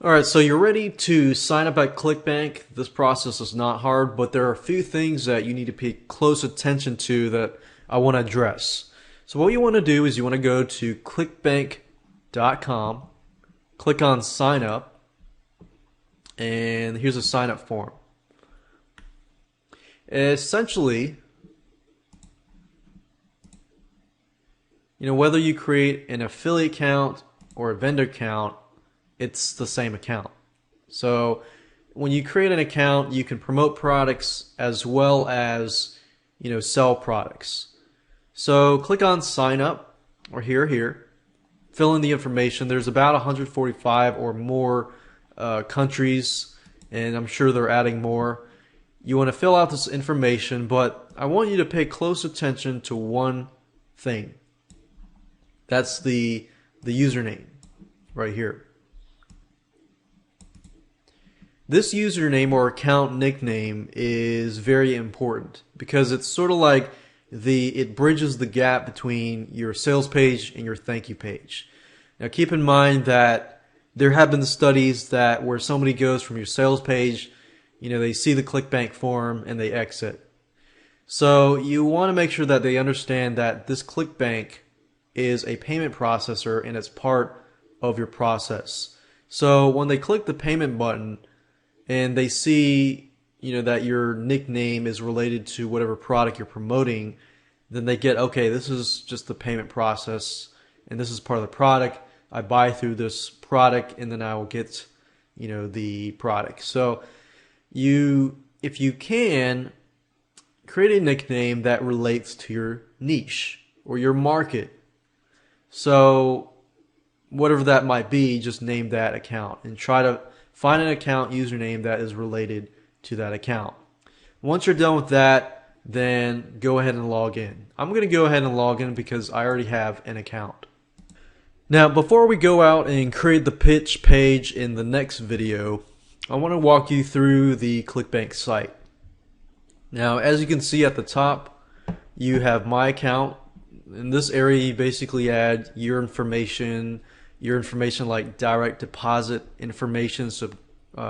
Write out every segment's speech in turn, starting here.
Alright, so you're ready to sign up at Clickbank. This process is not hard, but there are a few things that you need to pay close attention to that I want to address. So what you want to do is you want to go to clickbank.com, click on sign up, and here's a sign up form. Essentially, whether you create an affiliate account or a vendor account, it's the same account. So when you create an account, you can promote products as well as, sell products. So click on sign up or here, fill in the information. There's about 145 or more countries, and I'm sure they're adding more. You want to fill out this information, but I want you to pay close attention to one thing. That's the username right here. This username or account nickname is very important because it's sort of like it bridges the gap between your sales page and your thank you page. Now keep in mind that there have been studies that where somebody goes from your sales page, they see the Clickbank form and they exit. So you want to make sure that they understand that this Clickbank is a payment processor and it's part of your process. So when they click the payment button, and they see, that your nickname is related to whatever product you're promoting, then they get, okay, this is just the payment process, and this is part of the product. I buy through this product, and then I will get, the product. So if you can, create a nickname that relates to your niche or your market. So whatever that might be, just name that account and try to find an account username that is related to that account. Once you're done with that, then go ahead and log in. I'm going to go ahead and log in because I already have an account. Now, before we go out and create the pitch page in the next video, I want to walk you through the Clickbank site. Now, as you can see at the top, you have my account. In this area, you basically add your information like direct deposit information, so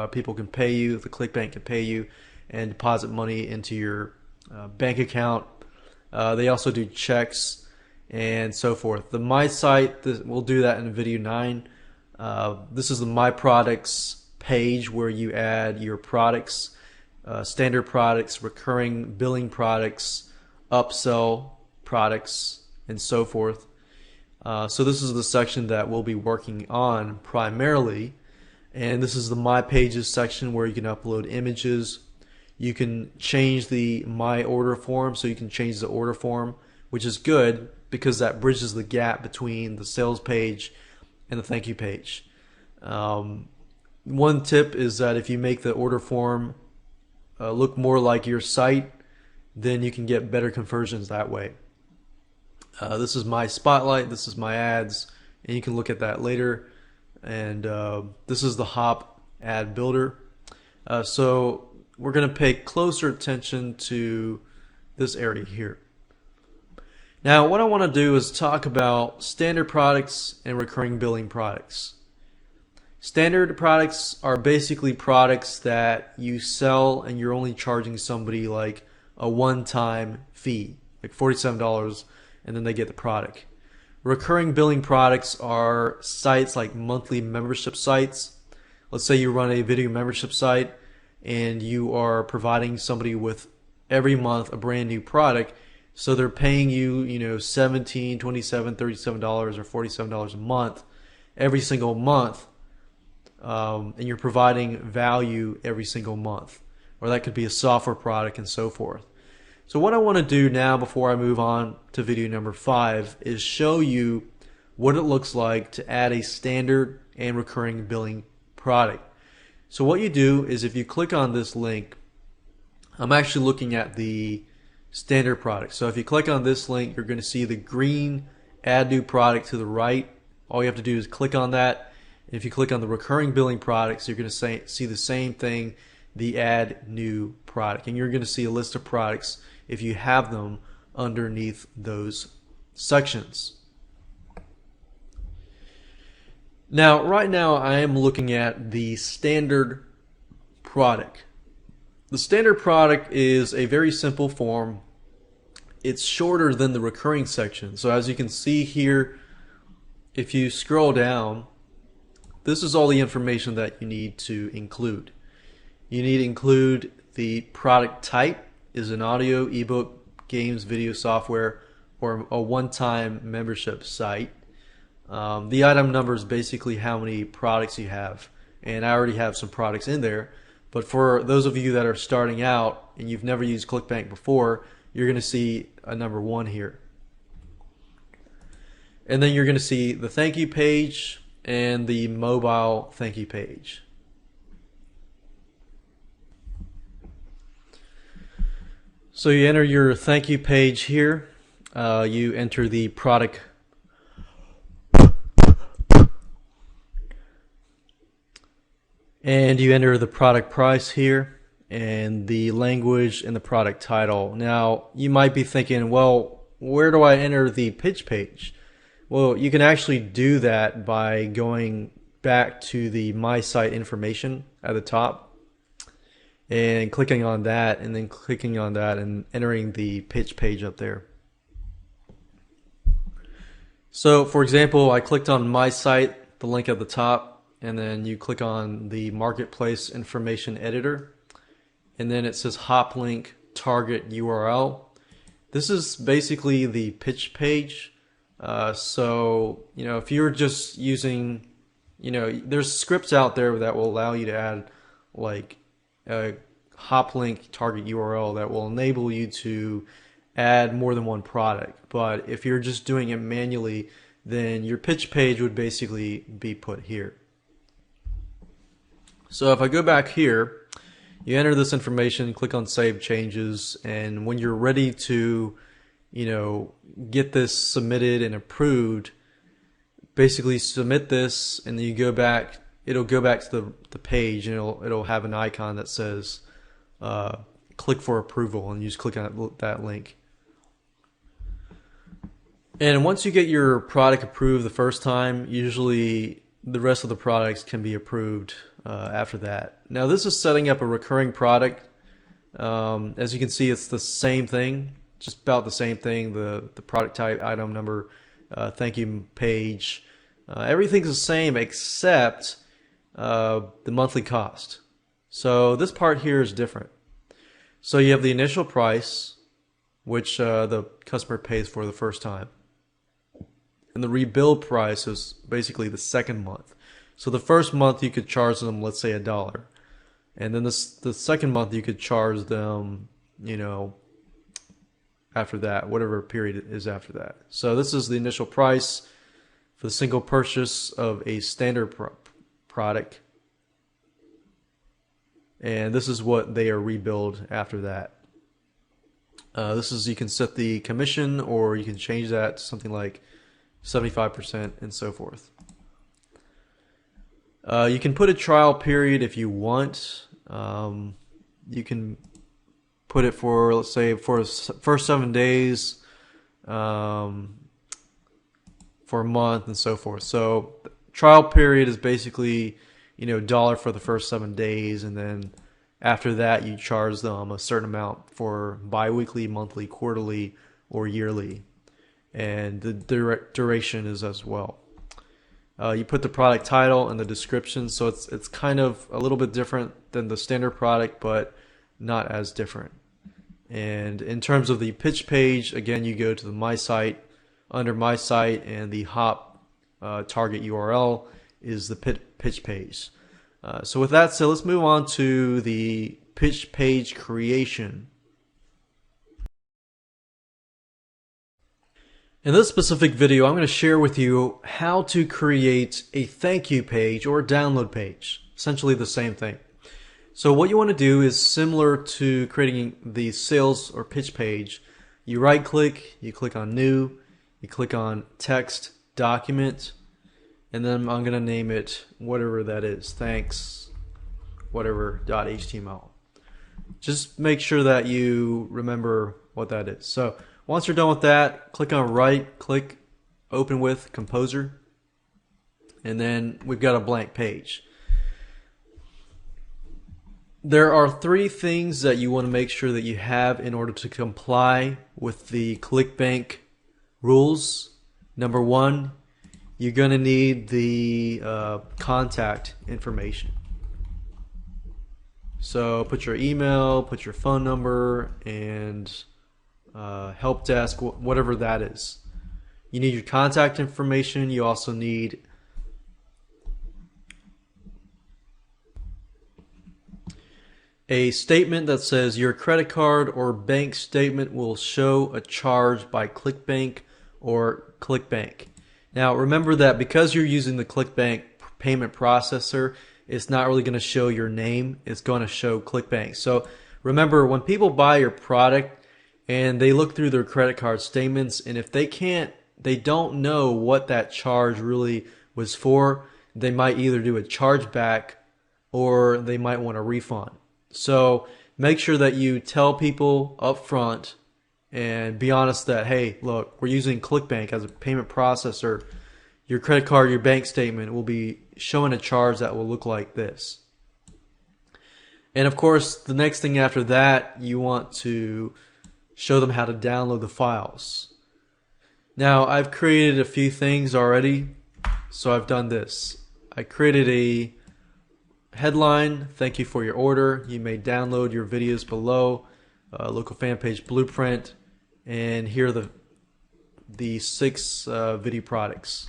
people can pay you, the Clickbank can pay you and deposit money into your bank account. They also do checks and so forth. The My Site, we'll do that in video 9. This is the My Products page where you add your products, standard products, recurring billing products, upsell products, and so forth. So this is the section that we'll be working on primarily, and this is the My Pages section where you can upload images. You can change the My Order form, so you can change the order form, which is good because that bridges the gap between the sales page and the thank you page. One tip is that if you make the order form look more like your site, then you can get better conversions that way. This is my spotlight, this is my ads, and you can look at that later. And this is the Hop ad builder. So we're going to pay closer attention to this area here. Now what I want to do is talk about standard products and recurring billing products. Standard products are basically products that you sell and you're only charging somebody like a one-time fee, like $47, and then they get the product. Recurring billing products are sites like monthly membership sites. Let's say you run a video membership site and you are providing somebody with every month a brand new product, so they're paying you, $17, $27, $37 or $47 a month every single month, and you're providing value every single month, or that could be a software product and so forth. So what I want to do now before I move on to video number 5 is show you what it looks like to add a standard and recurring billing product. So what you do is if you click on this link, I'm actually looking at the standard product. So if you click on this link, you're going to see the green add new product to the right. All you have to do is click on that. If you click on the recurring billing products, you're going to see the same thing, the add new product. And you're going to see a list of products if you have them underneath those sections. Now, right now I am looking at the standard product. The standard product is a very simple form. It's shorter than the recurring section. So as you can see here, if you scroll down, this is all the information that you need to include. You need to include the product type, is an audio, ebook, games, video, software, or a one-time membership site. The item number is basically how many products you have, and I already have some products in there. But for those of you that are starting out and you've never used Clickbank before, you're going to see a number 1 here. And then you're going to see the thank you page and the mobile thank you page. So you enter your thank you page here. You enter the product and you enter the product price here and the language and the product title. Now you might be thinking, well, where do I enter the pitch page? Well, you can actually do that by going back to the My Site information at the top and clicking on that, and then clicking on that and entering the pitch page up there. So for example, I clicked on My Site, the link at the top, and then you click on the marketplace information editor, and then it says hop link target URL. This is basically the pitch page. So if you're just using, there's scripts out there that will allow you to add like a hop link target URL that will enable you to add more than one product. But if you're just doing it manually, then your pitch page would basically be put here. So if I go back here, you enter this information, click on Save Changes, and when you're ready to get this submitted and approved, basically submit this, and then you go back, it'll go back to the page, and it'll have an icon that says click for approval, and you just click on that link. And once you get your product approved the first time, usually the rest of the products can be approved after that. Now this is setting up a recurring product. As you can see, it's the same thing, just about the same thing. The product type, item number, thank you page, everything's the same except the monthly cost. So this part here is different. So you have the initial price, which the customer pays for the first time. And the rebuild price is basically the second month. So the first month you could charge them, let's say $1. And then the second month you could charge them, after that, whatever period is after that. So this is the initial price for the single purchase of a standard product. And this is what they are rebilled after that. This is, you can set the commission, or you can change that to something like 75% and so forth. You can put a trial period if you want. You can put it for, let's say, for first 7 days, for a month, and so forth. So trial period is basically, $1 for the first 7 days, and then after that you charge them a certain amount for bi-weekly, monthly, quarterly, or yearly. And the duration is as well. You put the product title and the description, so it's kind of a little bit different than the standard product, but not as different. And in terms of the pitch page, again, you go to the My Site. Under My Site, and the hop target URL is the pitch page. So with that said, let's move on to the pitch page creation. In this specific video, I'm going to share with you how to create a thank you page or a download page. Essentially the same thing. So what you want to do is similar to creating the sales or pitch page. You right click, you click on new, you click on text document, and then I'm going to name it whatever that is, thanks whatever .html. Just make sure that you remember what that is. So once you're done with that, click on right click, open with Composer, and then we've got a blank page. There are three things that you want to make sure that you have in order to comply with the Clickbank rules. Number one, you're going to need the contact information. So put your email, put your phone number, and help desk, whatever that is. You need your contact information. You also need a statement that says your credit card or bank statement will show a charge by Clickbank or Clickbank. Now remember that because you're using the Clickbank payment processor, it's not really going to show your name. It's going to show Clickbank. So remember, when people buy your product and they look through their credit card statements, and if they don't know what that charge really was for, they might either do a chargeback or they might want a refund. So make sure that you tell people up front and be honest that, hey, look, we're using Clickbank as a payment processor. Your credit card, your bank statement will be showing a charge that will look like this. And of course, the next thing after that, you want to show them how to download the files. Now, I've created a few things already, so I've done this. I created a headline, thank you for your order. You may download your videos below, local fan page blueprint, and here are the 6 video products.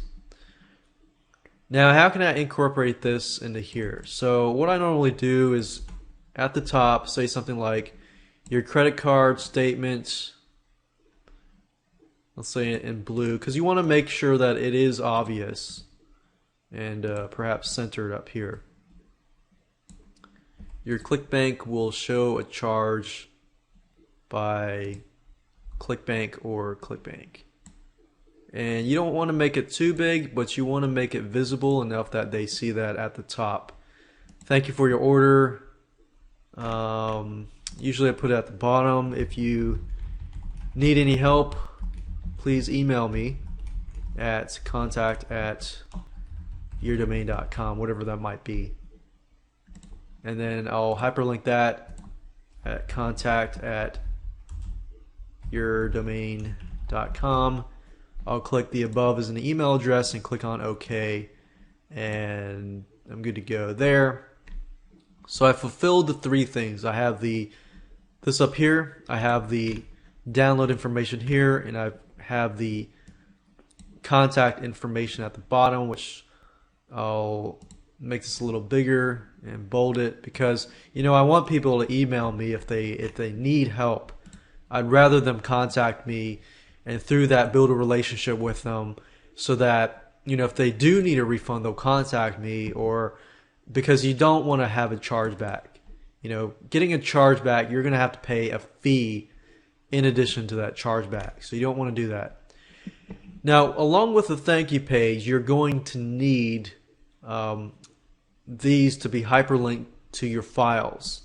Now, how can I incorporate this into here? So what I normally do is at the top say something like your credit card statement, let's say in blue, because you want to make sure that it is obvious and perhaps centered up here. Your Clickbank will show a charge by Clickbank or Clickbank. And you don't want to make it too big, but you want to make it visible enough that they see that at the top. Thank you for your order. Usually I put it at the bottom. If you need any help, please email me at contact@yourdomain.com, whatever that might be. And then I'll hyperlink that at contact@yourdomain.com. I'll click the above as an email address and click on OK, and I'm good to go there. So I fulfilled the 3 things. I have this up here, I have the download information here, and I have the contact information at the bottom, which I'll make this a little bigger and bold it because I want people to email me if they need help. I'd rather them contact me and through that build a relationship with them so that if they do need a refund, they'll contact me, or because you don't want to have a chargeback. Getting a chargeback, you're going to have to pay a fee in addition to that chargeback. So you don't want to do that. Now, along with the thank you page, you're going to need these to be hyperlinked to your files.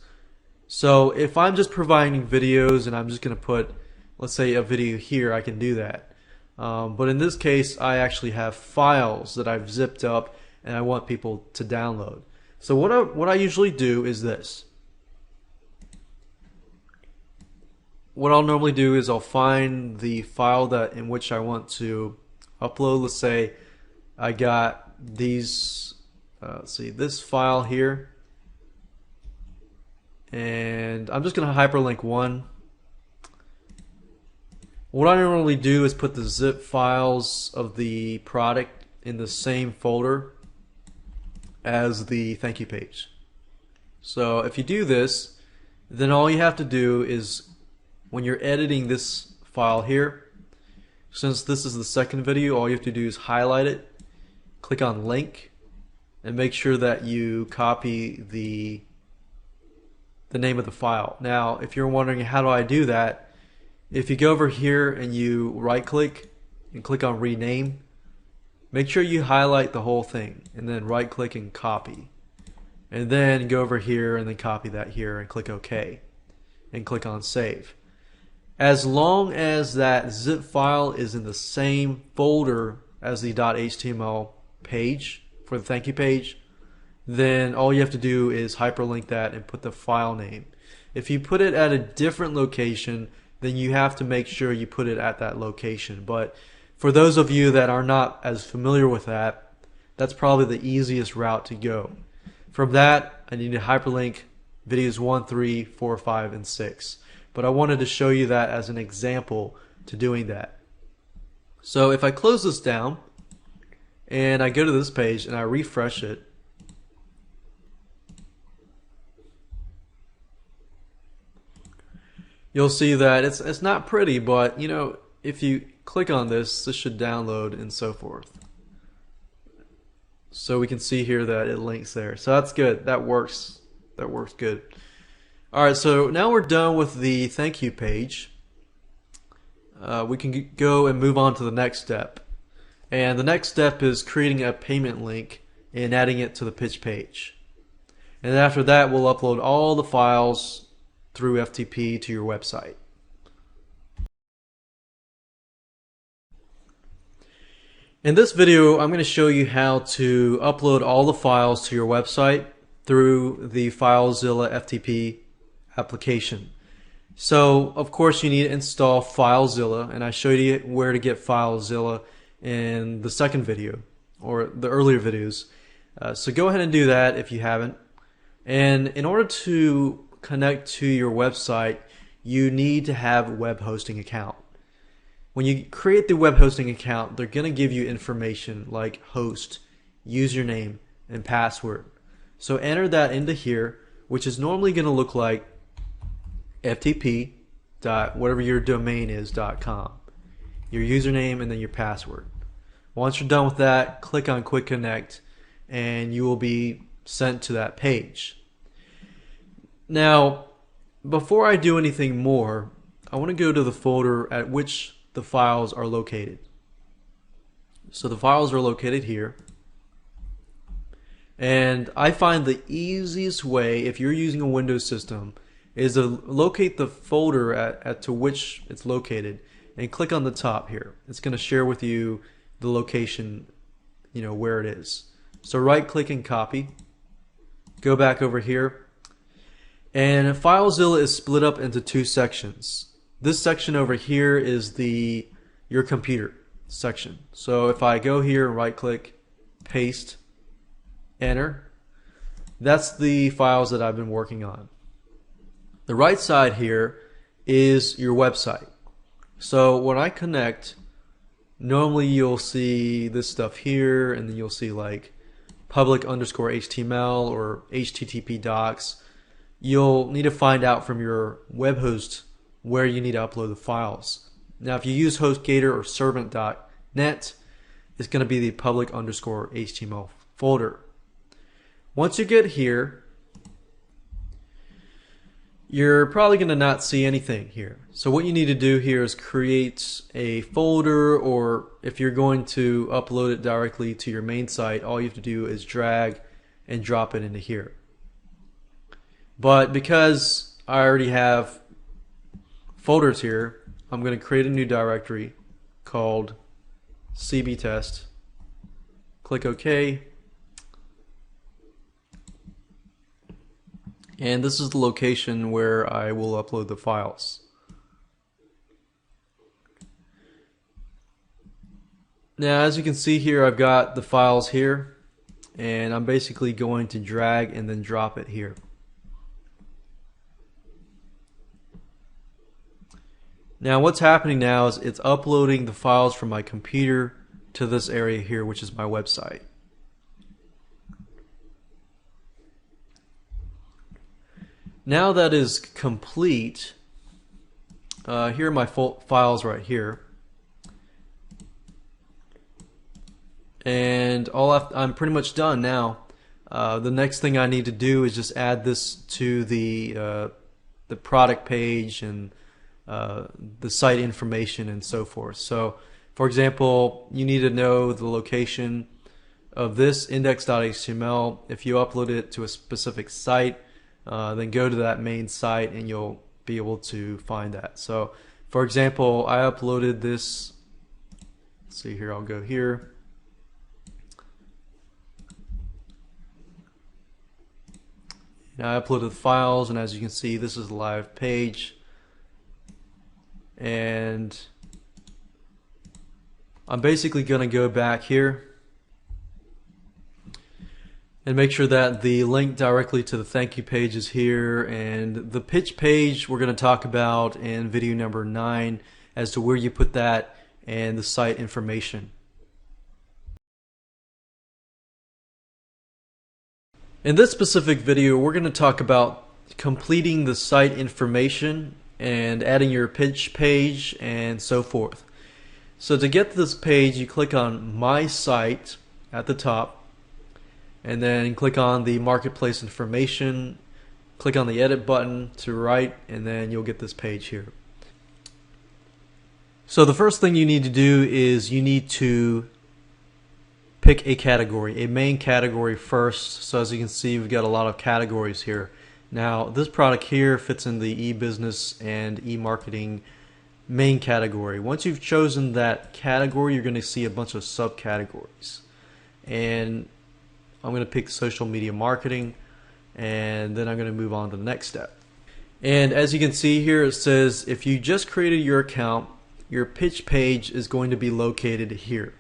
So if I'm just providing videos and I'm just going to put, let's say, a video here, I can do that. But in this case, I actually have files that I've zipped up and I want people to download. So what I usually do is this. What I'll normally do is I'll find the file in which I want to upload. Let's say I got these, let's see, this file here, and I'm just going to hyperlink one. What I normally do is put the zip files of the product in the same folder as the thank you page. So if you do this, then all you have to do is, when you're editing this file here, since this is the second video, all you have to do is highlight it, click on link, and make sure that you copy the name of the file. Now, if you're wondering how do I do that, if you go over here and you right click and click on rename, make sure you highlight the whole thing and then right click and copy, and then go over here and then copy that here and click OK and click on save. As long as that zip file is in the same folder as the .html page, for the thank you page, then all you have to do is hyperlink that and put the file name. If you put it at a different location, then you have to make sure you put it at that location. But for those of you that are not as familiar with that, that's probably the easiest route to go. From that, I need to hyperlink videos 1, 3, 4, 5, and 6. But I wanted to show you that as an example to doing that. So if I close this down and I go to this page and I refresh it, you'll see that it's not pretty, but you know, if you click on this, this should download and so forth. So we can see here that it links there. So that's good. That works. That works good. Alright, so now we're done with the thank you page. We can go and move on to the next step. And the next step is creating a payment link and adding it to the pitch page. And after that, we'll upload all the files through FTP to your website. In this video, I'm going to show you how to upload all the files to your website through the FileZilla FTP application. So, of course, you need to install FileZilla, and I showed you where to get FileZilla in the second video, or the earlier videos. So go ahead and do that if you haven't. And in order to connect to your website, you need to have a web hosting account. When you create the web hosting account, they're going to give you information like host, username, and password. So enter that into here, which is normally going to look like ftp dot whatever your domain is .com, your username, and then your password. Once you're done with that, click on Quick Connect, and you will be sent to that page. Now, before I do anything more, I want to go to the folder at which the files are located. So the files are located here. And I find the easiest way, if you're using a Windows system, is to locate the folder at to which it's located and click on the top here. It's going to share with you the location, you know, where it is. So right click and copy. Go back over here. And FileZilla is split up into two sections. This section over here is your computer section. So if I go here and right click, paste, enter, that's the files that I've been working on. The right side here is your website. So when I connect, normally you'll see this stuff here, and then you'll see like public_HTML or HTTP docs. You'll need to find out from your web host where you need to upload the files. Now if you use HostGator or servant.net, it's going to be the public_HTML folder. Once you get here, you're probably going to not see anything here. So what you need to do here is create a folder, or if you're going to upload it directly to your main site, all you have to do is drag and drop it into here. But because I already have folders here, I'm going to create a new directory called cbtest. Click OK. And this is the location where I will upload the files. Now, as you can see here, I've got the files here, and I'm basically going to drag and then drop it here. Now what's happening now is it's uploading the files from my computer to this area here, which is my website. Now that is complete, here are my files right here. And I'm pretty much done now. The next thing I need to do is just add this to the product page and the site information and so forth. So, for example, you need to know the location of this index.html. If you upload it to a specific site, then go to that main site and you'll be able to find that. So, for example, I uploaded this. Let's see here, I'll go here. And I uploaded the files, and as you can see, this is the live page. And I'm basically going to go back here and make sure that the link directly to the thank you page is here, and the pitch page we're going to talk about in video number 9 as to where you put that and the site information. In this specific video, we're going to talk about completing the site information and adding your pitch page and so forth. So to get to this page, you click on My Site at the top, and then click on the marketplace information, click on the edit button to right, and then you'll get this page here. So the first thing you need to do is you need to pick a category, a main category first. So as you can see, we've got a lot of categories here. Now this product here fits in the e-business and e-marketing main category. Once you've chosen that category, you're going to see a bunch of subcategories, and I'm going to pick social media marketing, and then I'm going to move on to the next step. And as you can see here, it says if you just created your account, your pitch page is going to be located here.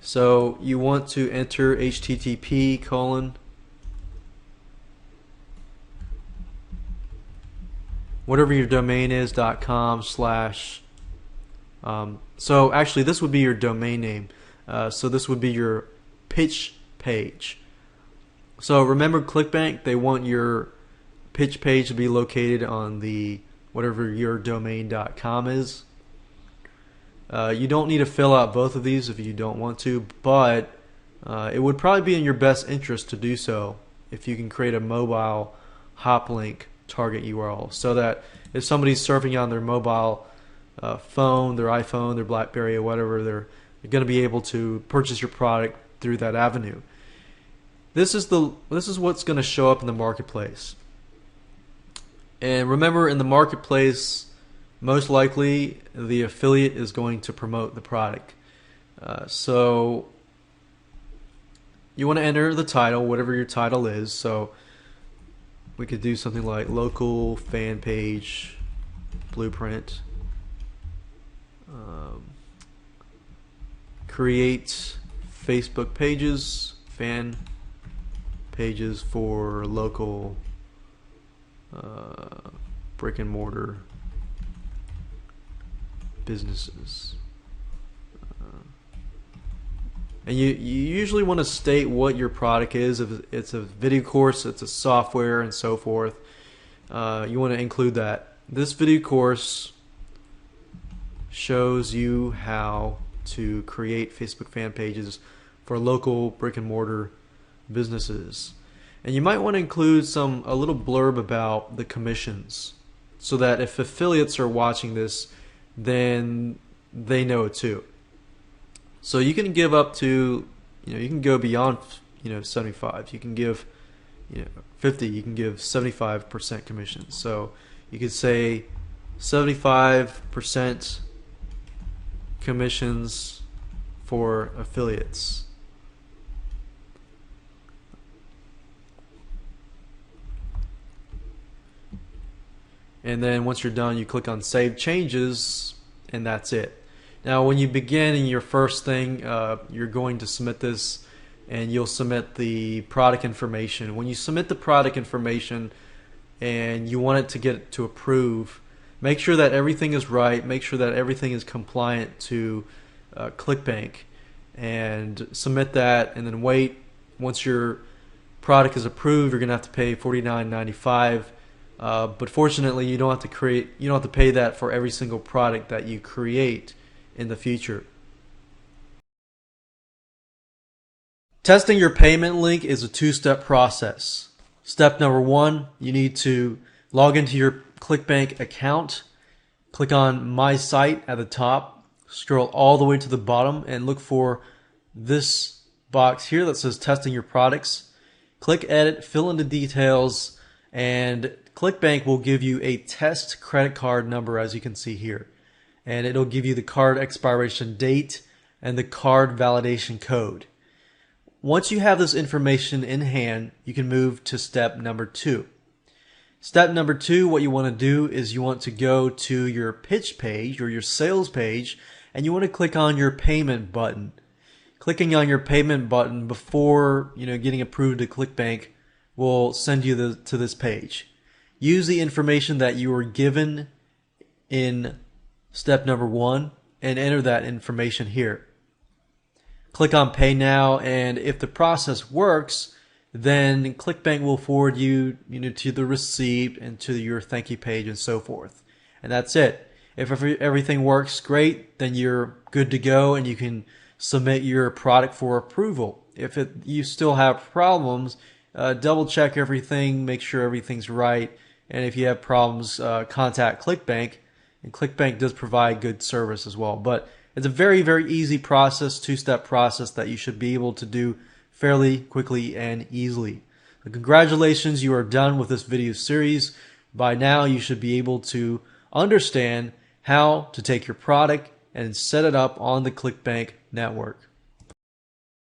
So you want to enter http:// whatever your domain is .com/. So actually this would be your domain name. So this would be your pitch page. So remember, Clickbank, they want your pitch page to be located on the whatever your domain.com is. You don't need to fill out both of these if you don't want to, but it would probably be in your best interest to do so if you can create a mobile hop link target URL, so that if somebody's surfing on their mobile phone, their iPhone, their BlackBerry, or whatever, they're going to be able to purchase your product through that avenue. This is what's going to show up in the marketplace. And remember, in the marketplace, most likely the affiliate is going to promote the product. So you want to enter the title, whatever your title is. So we could do something like local fan page blueprint. Create Facebook pages, fan pages for local brick and mortar businesses. And you usually want to state what your product is. If it's a video course, it's a software, and so forth. You want to include that. This video course shows you how to create Facebook fan pages for local brick and mortar businesses. And you might want to include a little blurb about the commissions, so that if affiliates are watching this, then they know it too. So you can give up to, you can go beyond, 75. You can give, 50. You can give 75% commissions. So you could say 75% commissions for affiliates. And then once you're done, you click on Save Changes, and that's it. Now when you begin in your first thing, you're going to submit this, and you'll submit the product information. When you submit the product information and you want it to get to approve, make sure that everything is right, make sure that everything is compliant to Clickbank, and submit that, and then wait. Once your product is approved, you're going to have to pay $49.95. But fortunately, you don't have to pay that for every single product that you create in the future. Testing your payment link is a two-step process. Step number 1, you need to log into your Clickbank account. Click on My Site at the top, scroll all the way to the bottom, and look for this box here that says Testing Your Products. Click Edit, fill in the details, and Clickbank will give you a test credit card number, as you can see here. And it'll give you the card expiration date and the card validation code. Once you have this information in hand, you can move to step number 2. Step number 2, what you want to do is you want to go to your pitch page or your sales page, and you want to click on your payment button. Clicking on your payment button before getting approved to Clickbank will send you to this page. Use the information that you were given in step number 1 and enter that information here. Click on Pay Now, and if the process works, then Clickbank will forward you, to the receipt and to your thank you page and so forth. And that's it. If everything works great, then you're good to go and you can submit your product for approval. If you still have problems, double check everything, make sure everything's right, and if you have problems, contact Clickbank. And Clickbank does provide good service as well. But it's a very, very easy process, 2-step process that you should be able to do fairly quickly and easily. So congratulations, you are done with this video series. By now, you should be able to understand how to take your product and set it up on the Clickbank network.